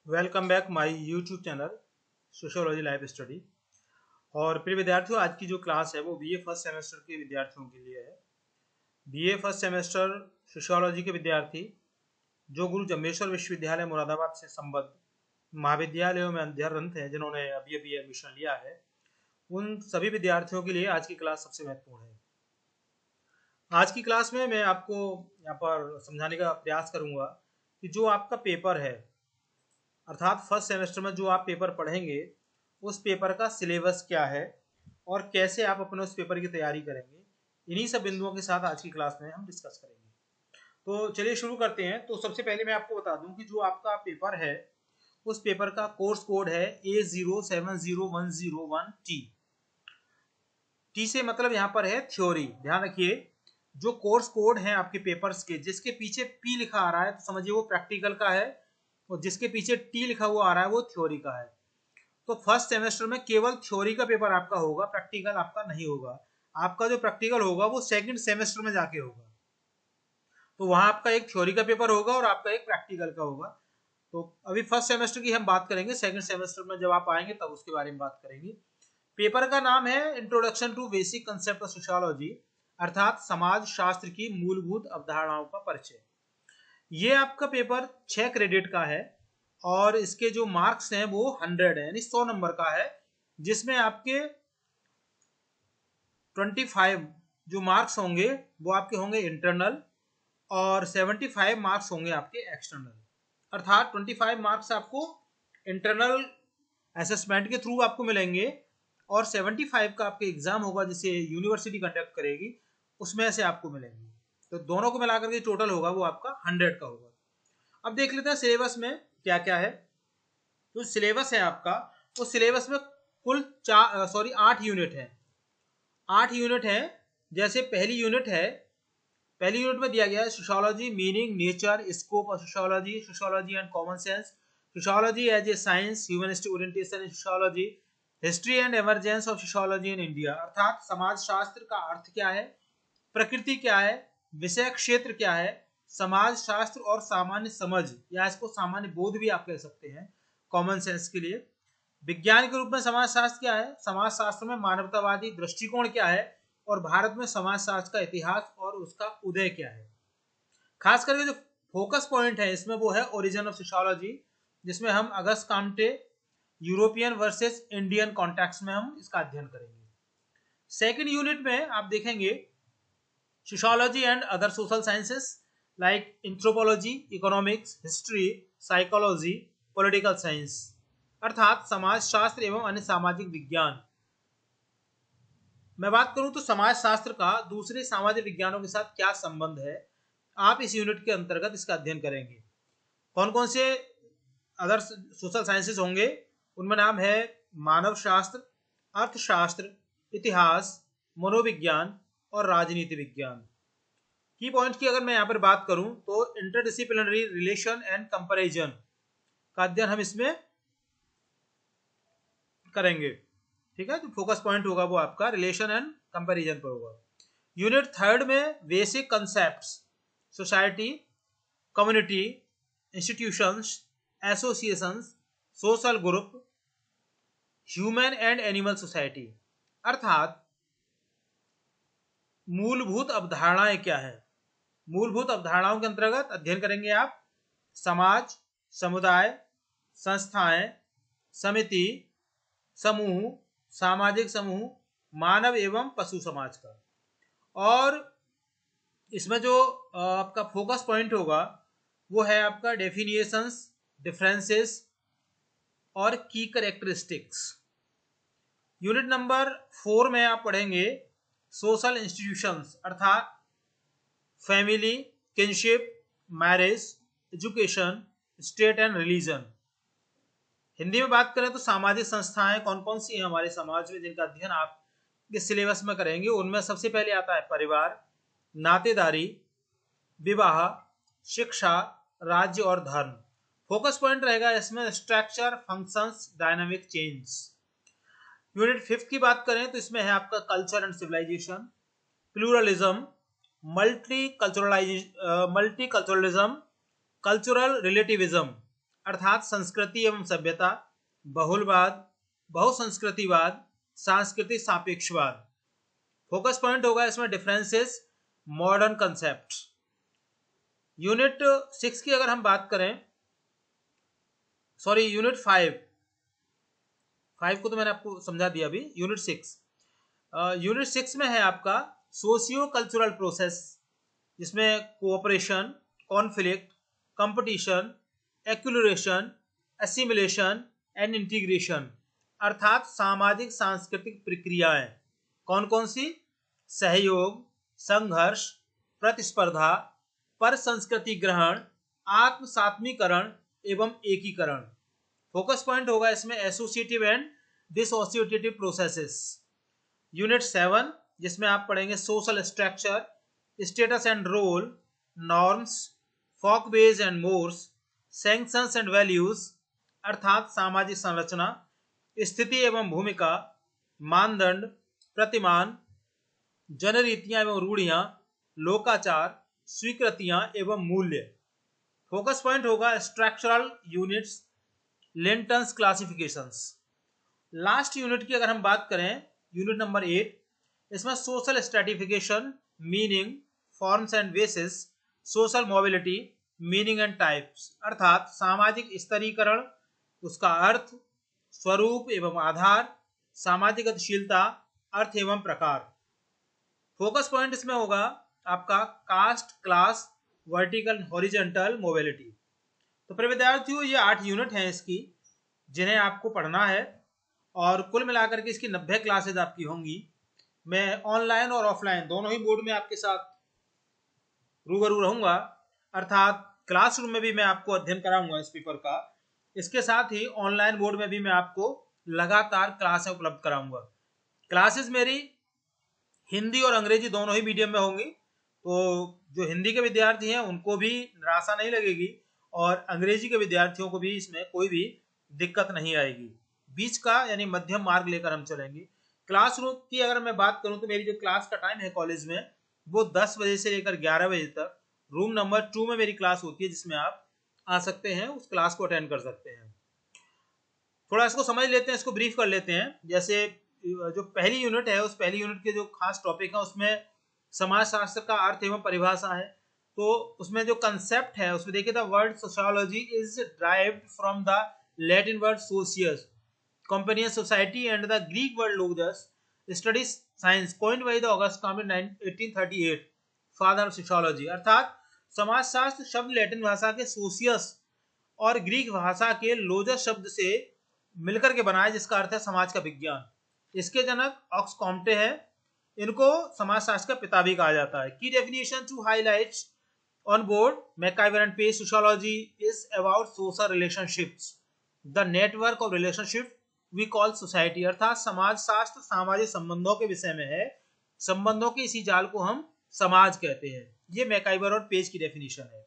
Welcome back my YouTube channel sociology life study. और प्रिय विद्यार्थियों, आज की जो क्लास है वो बीए फर्स्ट सेमेस्टर के विद्यार्थियों के लिए है। बीए फर्स्ट सेमेस्टर सोशियोलॉजी के विद्यार्थी जो गुरु जम्बेश्वर विश्वविद्यालय मुरादाबाद से संबद्ध महाविद्यालयों में अध्ययनरत हैं, जिन्होंने अभी अभी एडमिशन लिया है, उन सभी विद्यार्थियों के लिए आज की क्लास सबसे महत्वपूर्ण है। आज की क्लास में मैं आपको यहाँ पर समझाने का प्रयास करूंगा कि जो आपका पेपर है, अर्थात फर्स्ट सेमेस्टर में जो आप पेपर पढ़ेंगे उस पेपर का सिलेबस क्या है और कैसे आप अपने उस पेपर की तैयारी करेंगे। इन्हीं सब बिंदुओं के साथ आज की क्लास में हम डिस्कस करेंगे। तो चलिए शुरू करते हैं। तो सबसे पहले मैं आपको बता दूं कि जो आपका पेपर है उस पेपर का कोर्स कोड है A070101T। टी से मतलब यहाँ पर है थ्योरी। ध्यान रखिए, जो कोर्स कोड है आपके पेपर्स के, जिसके पीछे P लिखा आ रहा है तो समझिए वो प्रैक्टिकल का है, और जिसके पीछे T लिखा हुआ आ रहा है वो थ्योरी का है। तो फर्स्ट सेमेस्टर में केवल थ्योरी का पेपर आपका होगा, प्रैक्टिकल आपका नहीं होगा। आपका जो प्रैक्टिकल होगा वो सेकंड सेमेस्टर में जाके होगा। तो वहां आपका एक थ्योरी का पेपर होगा और आपका एक प्रैक्टिकल का होगा। तो अभी फर्स्ट सेमेस्टर की हम बात करेंगे, सेकंड सेमेस्टर में जब आप आएंगे तब उसके बारे में बात करेंगे। पेपर का नाम है introduction to basic concept of sociology, अर्थात समाज शास्त्र की मूलभूत अवधारणाओं का परिचय। ये आपका पेपर 6 क्रेडिट का है और इसके जो मार्क्स हैं वो 100 है, यानी 100 नंबर का है, जिसमें आपके 25 जो मार्क्स होंगे वो आपके होंगे इंटरनल और 75 मार्क्स होंगे आपके एक्सटर्नल। अर्थात 25 मार्क्स आपको इंटरनल असेसमेंट के थ्रू आपको मिलेंगे और 75 का आपके एग्जाम होगा जिसे यूनिवर्सिटी कंडक्ट करेगी, उसमें से आपको मिलेंगे। तो दोनों को मिलाकर के टोटल होगा वो आपका 100 का होगा। अब देख लेते हैं सिलेबस में क्या क्या है। तो सिलेबस है आपका, उस सिलेबस में कुल 8 यूनिट है। 8 यूनिट है। जैसे पहली यूनिट है, पहली यूनिट में दिया गया है sociology, meaning, nature, scope of sociology, sociology and common sense, sociology as a science, humanistic orientation in sociology, history and emergence of sociology in India. अर्थात समाज शास्त्र का अर्थ क्या है, प्रकृति क्या है, विषय क्षेत्र क्या है, समाज शास्त्र और सामान्य समझ, या इसको सामान्य बोध भी आप कह सकते हैं कॉमन सेंस के लिए। विज्ञान के रूप में समाज शास्त्र क्या है, समाज शास्त्र में मानवतावादी दृष्टिकोण क्या है, और भारत में समाज शास्त्र का इतिहास और उसका उदय क्या है। खास करके जो फोकस पॉइंट है इसमें वो है ओरिजिन ऑफ सोशियोलॉजी, जिसमें हम अगस्त कांटे यूरोपियन वर्सेस इंडियन कॉन्टेक्स्ट में हम इसका अध्ययन करेंगे। सेकेंड यूनिट में आप देखेंगे sociology and other social sciences like anthropology, economics, history, psychology, political science, अर्थात समाज शास्त्र एवं अन्य सामाजिक विज्ञान। मैं बात करूं तो समाज शास्त्र का दूसरे सामाजिक विज्ञानों के साथ क्या संबंध है, आप इस यूनिट के अंतर्गत इसका अध्ययन करेंगे। कौन कौन से अदर सोशल साइंसेस होंगे, उनमें नाम है मानव शास्त्र, अर्थशास्त्र, इतिहास, मनोविज्ञान और राजनीति विज्ञान। की पॉइंट की अगर मैं यहाँ पर बात करूं तो इंटरडिसिप्लिनरी रिलेशन एंड कंपैरिजन का अध्ययन हम इसमें करेंगे। ठीक है, तो फोकस पॉइंट होगा वो आपका रिलेशन एंड कंपैरिजन पर होगा। यूनिट थर्ड में basic concepts, society, community, institutions, associations, social group, human and animal society, अर्थात मूलभूत अवधारणाएं क्या है। मूलभूत अवधारणाओं के अंतर्गत अध्ययन करेंगे आप समाज, समुदाय, संस्थाएं, समिति, समूह, सामाजिक समूह, मानव एवं पशु समाज का। और इसमें जो आपका फोकस पॉइंट होगा वो है आपका डेफिनेशंस, डिफरेंसेस और की कैरेक्टरिस्टिक्स। यूनिट नंबर 4 में आप पढ़ेंगे सोशल इंस्टीट्यूशंस, अर्थात family, kinship, marriage, education, state and religion. Hindi में बात करें तो सामाजिक संस्थाएं कौन कौन सी हैं हमारे समाज में जिनका अध्ययन आप इस सिलेबस में करेंगे। उनमें सबसे पहले आता है परिवार, नातेदारी, विवाह, शिक्षा, राज्य और धर्म। फोकस पॉइंट रहेगा इसमें structure, functions, dynamic change. Unit 5 की बात करें तो इसमें है आपका culture and civilisation, pluralism, multiculturalism, cultural relativism, अर्थात संस्कृति एवं सभ्यता, बहुलवाद, बहुसंस्कृतिवाद, सांस्कृतिक सापेक्षवाद। फोकस पॉइंट होगा इसमें डिफरेंसेस, मॉडर्न कंसेप्ट। यूनिट 6 की अगर हम बात करें, सॉरी यूनिट 5 को तो मैंने आपको समझा दिया अभी। यूनिट 6 में है आपका सोशियो कल्चरल प्रोसेस, जिसमें cooperation, conflict, competition, acculturation, assimilation and integration, अर्थात सामाजिक सांस्कृतिक प्रक्रियाएं। कौन कौन सी? सहयोग, संघर्ष, प्रतिस्पर्धा, पर संस्कृति ग्रहण, आत्मसात्मीकरण एवं एकीकरण। फोकस पॉइंट होगा इसमें associative and dissociative processes. Unit 7 जिसमें आप पढ़ेंगे social structure, status and role, norms, folkways and mores, sanctions and values, अर्थात सामाजिक संरचना, स्थिति एवं भूमिका, मानदंड, प्रतिमान, जनरीतियां एवं रूढ़ियां, लोकाचार, स्वीकृतियां एवं मूल्य। फोकस पॉइंट होगा स्ट्रक्चरल यूनिट्स, लेंटन्स क्लासिफिकेशंस। लास्ट यूनिट की अगर हम बात करें, यूनिट नंबर 8, इसमें social stratification, meaning, forms and basis, social mobility, meaning and types, अर्थात सामाजिक स्तरीकरण, उसका अर्थ, स्वरूप एवं आधार, सामाजिक गतिशीलता, अर्थ एवं प्रकार। फोकस पॉइंट इसमें होगा आपका caste, class, vertical, horizontal mobility. तो प्रिय विद्यार्थियों, ये 8 यूनिट हैं इसकी, जिन्हें आपको पढ़ना है, और कुल मिलाकर के इसकी 90 क्लासेज आपकी होंगी। मैं ऑनलाइन और ऑफलाइन दोनों ही बोर्ड में आपके साथ रूबरू रहूंगा, अर्थात क्लासरूम में भी मैं आपको अध्ययन कराऊंगा इस पेपर का, इसके साथ ही ऑनलाइन बोर्ड में भी मैं आपको लगातार क्लासें उपलब्ध कराऊंगा। क्लासेस मेरी हिंदी और अंग्रेजी दोनों ही मीडियम में होंगी, तो जो हिंदी के विद्यार्थी हैं उनको भी निराशा नहीं लगेगी, और अंग्रेजी के विद्यार्थियों को भी इसमें कोई भी दिक्कत नहीं आएगी। बीच का यानी मध्यम मार्ग लेकर हम चलेंगे। क्लासरूम की अगर मैं बात करूं तो मेरी जो क्लास का टाइम है कॉलेज में, वो 10 बजे से लेकर 11 बजे तक रूम नंबर 2 में मेरी क्लास होती है, जिसमें आप आ सकते हैं, उस क्लास को अटेंड कर सकते हैं। थोड़ा इसको समझ लेते हैं, इसको ब्रीफ कर लेते हैं। जैसे जो पहली यूनिट है, उस पहली यूनिट के जो खास टॉपिक है उसमें समाजशास्त्र का अर्थ एवं परिभाषा है। तो उसमें जो कंसेप्ट है उसमें देखिए, the word sociology is derived from the Latin word socius, companion society, and the Greek word logos, studies science, coined by the August Comte 1838, father of sociology. अर्थात समाजशास्त्र शब्द लैटिन भाषा के सोशियस और ग्रीक भाषा के लोजस शब्द से मिलकर के बना है, जिसका अर्थ है समाज का विज्ञान। इसके जनक ऑक्स कॉम्टे है, इनको समाजशास्त्र का पिता भी कहा जाता है। की definition to highlight on board MacIver and Page, sociology is about social relationships, the network of relationship we call society. अर्थात समाजशास्त्र सामाजिक संबंधों के विषय में है, संबंधों के इसी जाल को हम समाज कहते हैं। ये मैकआइवर और पेज की डेफिनेशन है।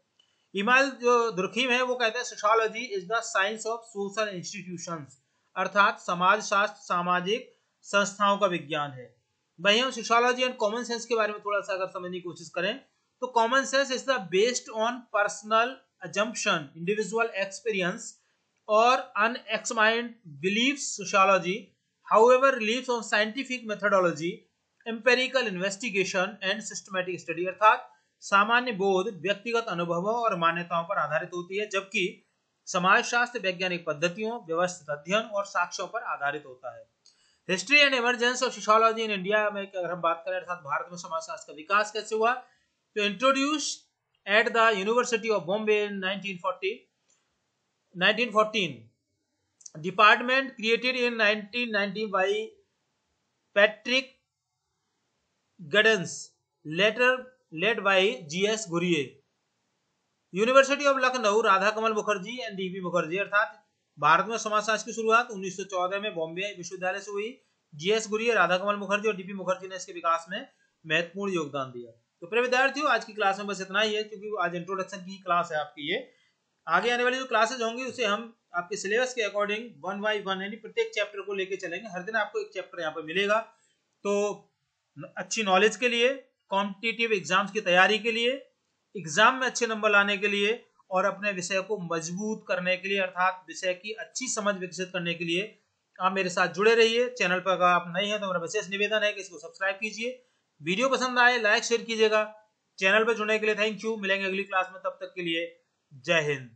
इमाल जो दुर्खीम है वो कहते हैं sociology is the science of social institutions, अर्थात समाजशास्त्र सामाजिक संस्थाओं का विज्ञान है। वहीं हम सोशियोलॉजी एंड कॉमन सेंस के बारे में थोड़ा सा अगर समझने की कोशिश करें, तो common sense is the based on personal assumption, individual experience or unexamined beliefs. Sociology, however, relies on scientific methodology, empirical investigation and systematic study. अर्थात सामान्य बोध व्यक्तिगत अनुभवों और मान्यताओं पर आधारित होती है, जबकि समाजशास्त्र वैज्ञानिक पद्धतियों, व्यवस्थित अध्ययन और साक्ष्यों पर आधारित होता है। History and emergence of sociology in India में अगर हम बात करें, अर्थात भारत में समाजशास्त्र का विकास कैसे हुआ, तो introduce at the University of Bombay in 1914, department created in 1990 by Patrick Geddes, later led by G S Ghurye. University of Lucknow, Radha Kamal Mukherjee and D P Mukherjee. अर्थात भारत में समाजशास्त्र की शुरुआत 1914 में बॉम्बे विश्वविद्यालय से हुई। जीएस घुरिये, राधा कमल मुखर्जी और डीपी मुखर्जी ने इसके विकास में महत्वपूर्ण योगदान दिया। तो प्रिय विद्यार्थियों, आज की क्लास में बस इतना ही है, क्योंकि आज इंट्रोडक्शन की क्लास है आपकी। ये आगे आने वाली जो क्लासेज होंगी उसे हम आपके सिलेबस के अकॉर्डिंग 1 by 1 यानी प्रत्येक चैप्टर को लेके चलेंगे। हर दिन आपको एक चैप्टर यहाँ पर मिलेगा। तो अच्छी नॉलेज के लिए, कॉम्पिटिटिव एग्जाम्स की तैयारी के लिए, एग्जाम में अच्छे नंबर लाने के लिए और अपने विषय को मजबूत करने के लिए अर्थात विषय की अच्छी समझ विकसित करने के लिए आप मेरे साथ जुड़े रहिए। चैनल पर अगर आप नए हैं तो मेरा विशेष निवेदन है कि इसको सब्सक्राइब कीजिए। वीडियो पसंद आए लाइक शेयर कीजिएगा। चैनल पर जुड़ने के लिए थैंक यू। मिलेंगे अगली क्लास में, तब तक के लिए जय हिंद।